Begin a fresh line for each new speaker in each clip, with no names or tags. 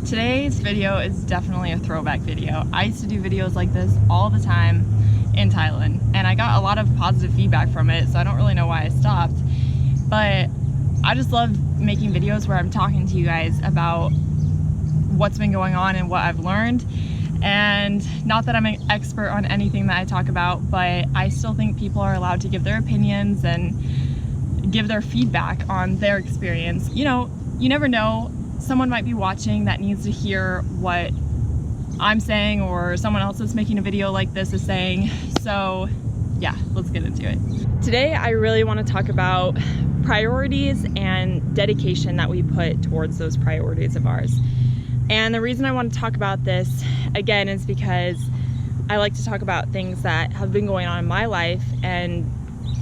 Today's video is definitely a throwback video. I used to do videos like this all the time in Thailand, and I got a lot of positive feedback from it, so I don't really know why I stopped. But I just love making videos where I'm talking to you guys about what's been going on and what I've learned. And not that I'm an expert on anything that I talk about, but I still think people are allowed to give their opinions and give their feedback on their experience. You know, you never know. Someone might be watching that needs to hear what I'm saying, or someone else that's making a video like this is saying. So yeah, let's get into it. Today I really want to talk about priorities and dedication that we put towards those priorities of ours. And the reason I want to talk about this again is because I like to talk about things that have been going on in my life and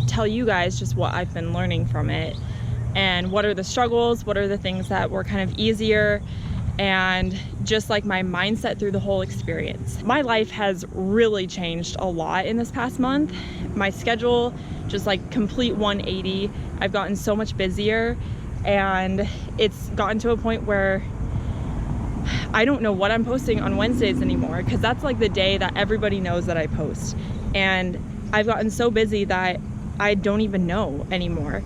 tell you guys just what I've been learning from it. And what are the struggles, what are the things that were kind of easier, and just like my mindset through the whole experience. My life has really changed a lot in this past month. My schedule, just like complete 180. I've gotten so much busier, and it's gotten to a point where I don't know what I'm posting on Wednesdays anymore, because that's like the day that everybody knows that I post. And I've gotten so busy that I don't even know anymore.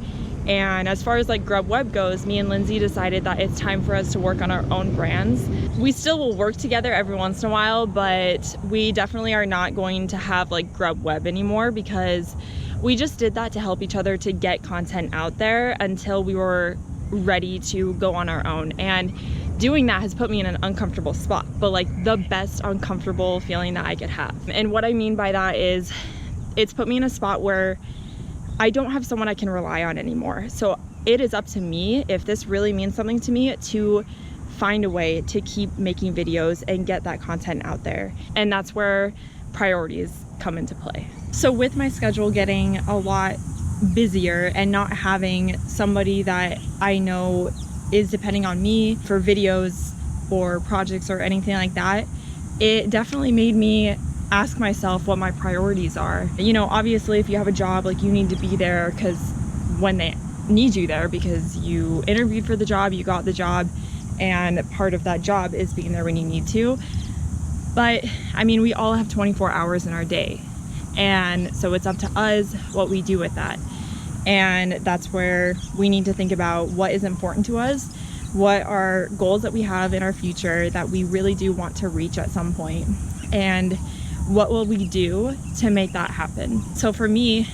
And as far as like Grub Web goes, me and Lindsay decided that it's time for us to work on our own brands. We still will work together every once in a while, but we definitely are not going to have like Grub Web anymore, because we just did that to help each other to get content out there until we were ready to go on our own. And doing that has put me in an uncomfortable spot, but like the best uncomfortable feeling that I could have. And what I mean by that is it's put me in a spot where I don't have someone I can rely on anymore. So it is up to me, if this really means something to me, to find a way to keep making videos and get that content out there. And that's where priorities come into play. So with my schedule getting a lot busier and not having somebody that I know is depending on me for videos or projects or anything like that, it definitely made me ask myself what my priorities are. You know, obviously if you have a job, like you need to be there because when they need you there, because you interviewed for the job, you got the job, and part of that job is being there when you need to. But I mean, we all have 24 hours in our day, and so it's up to us what we do with that. And that's where we need to think about what is important to us, what are goals that we have in our future that we really do want to reach at some point, and what will we do to make that happen. So for me,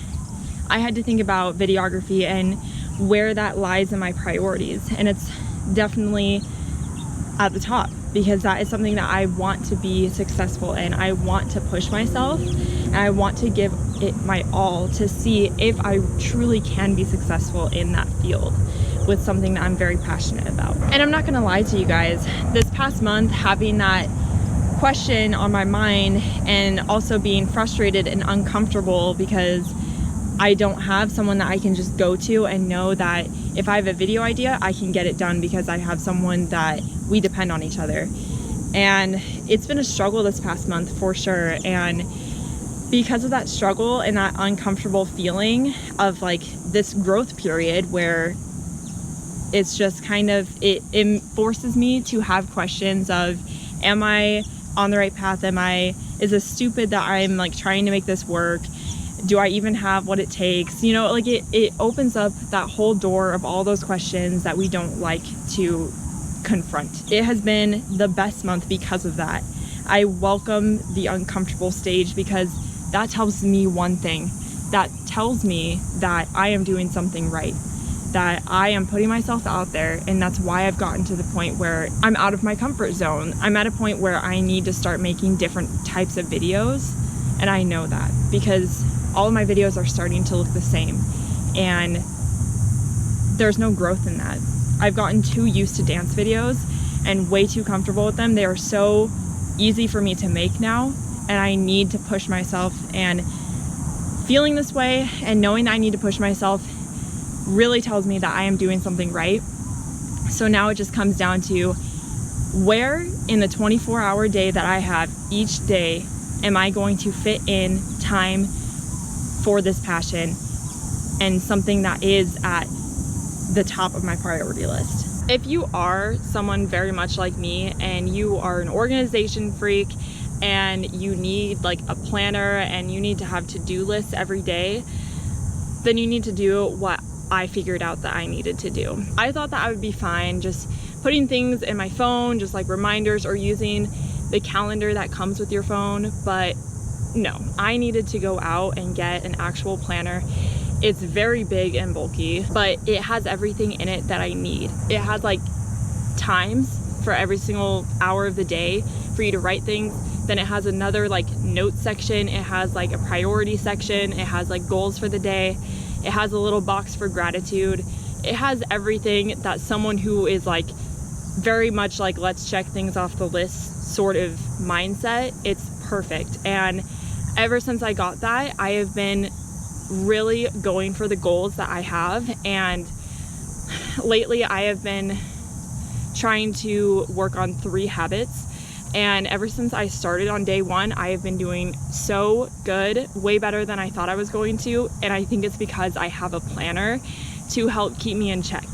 I had to think about videography and where that lies in my priorities, and it's definitely at the top, because that is something that I want to be successful in. I want to push myself, and I want to give it my all to see if I truly can be successful in that field with something that I'm very passionate about. And I'm not gonna lie to you guys, this past month, having that question on my mind and also being frustrated and uncomfortable because I don't have someone that I can just go to and know that if I have a video idea, I can get it done because I have someone that we depend on each other. And it's been a struggle this past month for sure. And because of that struggle and that uncomfortable feeling of like this growth period where it's just kind of, it forces me to have questions of, am I on the right path? Is it stupid that I'm like trying to make this work? Do I even have what it takes? You know, like it opens up that whole door of all those questions that we don't like to confront. It has been the best month because of that. I welcome the uncomfortable stage because that tells me one thing. That tells me that I am doing something right, that I am putting myself out there, and that's why I've gotten to the point where I'm out of my comfort zone. I'm at a point where I need to start making different types of videos, and I know that because all of my videos are starting to look the same, and there's no growth in that. I've gotten too used to dance videos and way too comfortable with them. They are so easy for me to make now, and I need to push myself, and feeling this way and knowing that I need to push myself really tells me that I am doing something right. So now it just comes down to where in the 24-hour day that I have each day am I going to fit in time for this passion and something that is at the top of my priority list. If you are someone very much like me and you are an organization freak and you need like a planner and you need to have to-do lists every day, then you need to do what I figured out that I needed to do. I thought that I would be fine just putting things in my phone, just like reminders, or using the calendar that comes with your phone, but no, I needed to go out and get an actual planner. It's very big and bulky, but it has everything in it that I need. It has like times for every single hour of the day for you to write things. Then it has another like notes section. It has like a priority section. It has like goals for the day. It has a little box for gratitude. It has everything that someone who is like very much like let's check things off the list sort of mindset, it's perfect. And ever since I got that, I have been really going for the goals that I have. And lately I have been trying to work on 3 habits. And ever since I started on day 1, I have been doing so good, way better than I thought I was going to. And I think it's because I have a planner to help keep me in check.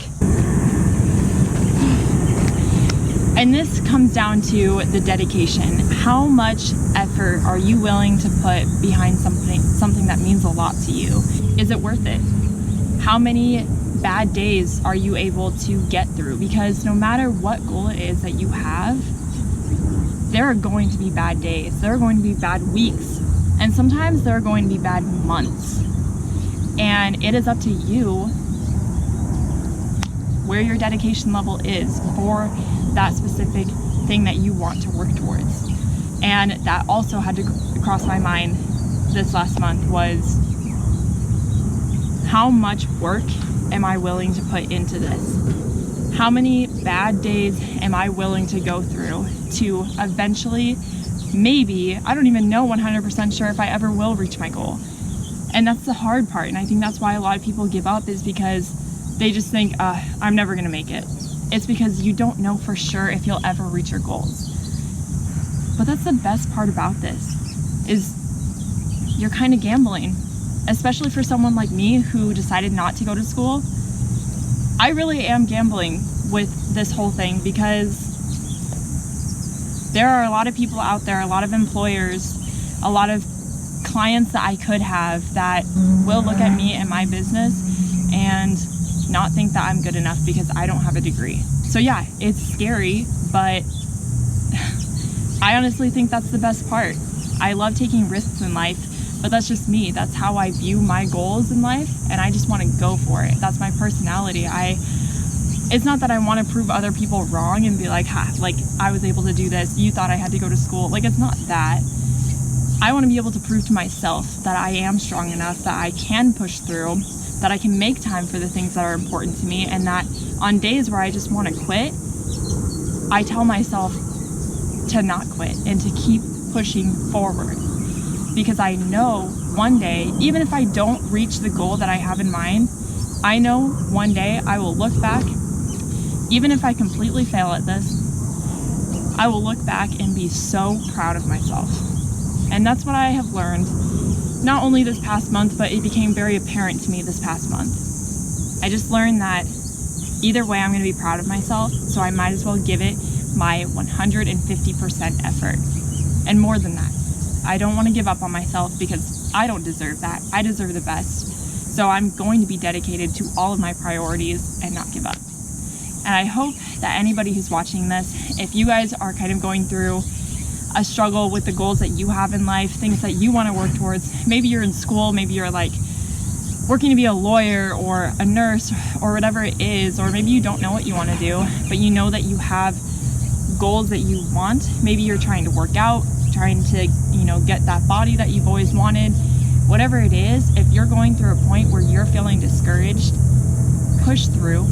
And this comes down to the dedication. How much effort are you willing to put behind something that means a lot to you? Is it worth it? How many bad days are you able to get through? Because no matter what goal it is that you have, there are going to be bad days. There are going to be bad weeks. And sometimes there are going to be bad months. And it is up to you where your dedication level is for that specific thing that you want to work towards. And that also had to cross my mind this last month was, how much work am I willing to put into this? How many bad days am I willing to go through to eventually, maybe, I don't even know 100% sure if I ever will reach my goal. And that's the hard part. And I think that's why a lot of people give up, is because they just think, I'm never gonna make it. It's because you don't know for sure if you'll ever reach your goals. But that's the best part about this, is you're kind of gambling, especially for someone like me who decided not to go to school. I really am gambling with this whole thing, because there are a lot of people out there, a lot of employers, a lot of clients that I could have that will look at me and my business and not think that I'm good enough because I don't have a degree. So yeah, it's scary, but I honestly think that's the best part. I love taking risks in life, but that's just me. That's how I view my goals in life, and I just want to go for it. That's my personality. It's not that I want to prove other people wrong and be like, like I was able to do this, you thought I had to go to school. Like, it's not that. I want to be able to prove to myself that I am strong enough, that I can push through, that I can make time for the things that are important to me, and that on days where I just want to quit, I tell myself to not quit and to keep pushing forward. Because I know one day, even if I don't reach the goal that I have in mind, I know one day I will look back, even if I completely fail at this, I will look back and be so proud of myself. And that's what I have learned, not only this past month, but it became very apparent to me this past month. I just learned that either way I'm going to be proud of myself, so I might as well give it my 150% effort. And more than that. I don't want to give up on myself because I don't deserve that. I deserve the best. So I'm going to be dedicated to all of my priorities and not give up. And I hope that anybody who's watching this, if you guys are kind of going through a struggle with the goals that you have in life, things that you want to work towards, maybe you're in school, maybe you're like working to be a lawyer or a nurse or whatever it is, or maybe you don't know what you want to do, but you know that you have goals that you want. Maybe you're trying to work out, trying to, get that body that you've always wanted. Whatever it is, if you're going through a point where you're feeling discouraged, push through.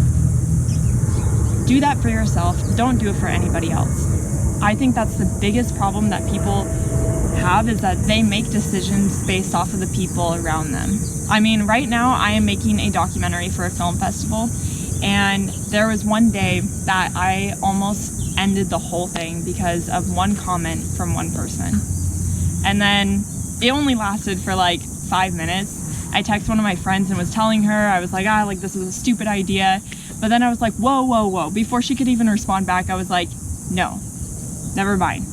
Do that for yourself. Don't do it for anybody else. I think that's the biggest problem that people have, is that they make decisions based off of the people around them. I mean, right now I am making a documentary for a film festival, and there was one day that I almost ended the whole thing because of one comment from one person. And then it only lasted for like 5 minutes. I texted one of my friends and was telling her, I was like, this is a stupid idea. But then I was like, whoa, whoa, whoa. Before she could even respond back, I was like, no, never mind.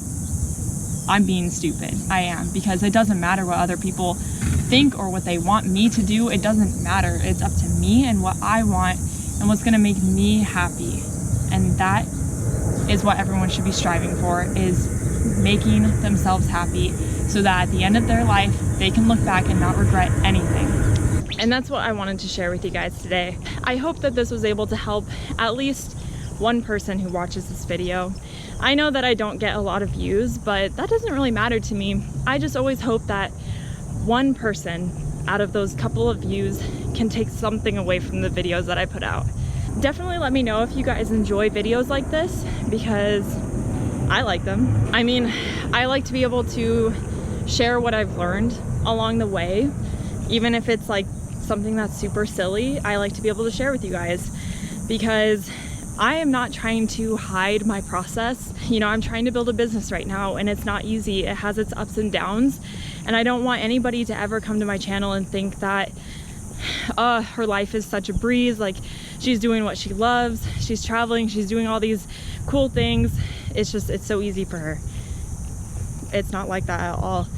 I'm being stupid. I am, because it doesn't matter what other people think or what they want me to do. It doesn't matter. It's up to me and what I want and what's gonna make me happy. And that is what everyone should be striving for, is making themselves happy, so that at the end of their life, they can look back and not regret anything. And that's what I wanted to share with you guys today. I hope that this was able to help at least one person who watches this video. I know that I don't get a lot of views, but that doesn't really matter to me. I just always hope that one person out of those couple of views can take something away from the videos that I put out. Definitely let me know if you guys enjoy videos like this, because I like them. I mean, I like to be able to share what I've learned along the way, even if it's like something that's super silly. I like to be able to share with you guys, because I am not trying to hide my process. You know, I'm trying to build a business right now, and it's not easy. It has its ups and downs, and I don't want anybody to ever come to my channel and think that her life is such a breeze, like she's doing what she loves, she's traveling, she's doing all these cool things. It's just, it's so easy for her. It's not like that at all.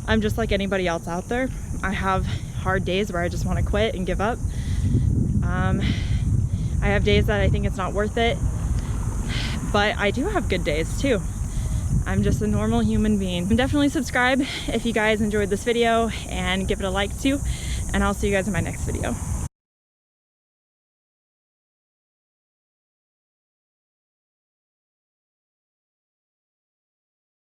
I'm just like anybody else out there. I have hard days where I just want to quit and give up. I have days that I think it's not worth it, but I do have good days too. I'm just a normal human being. Definitely subscribe if you guys enjoyed this video, and give it a like too, and I'll see you guys in my next video.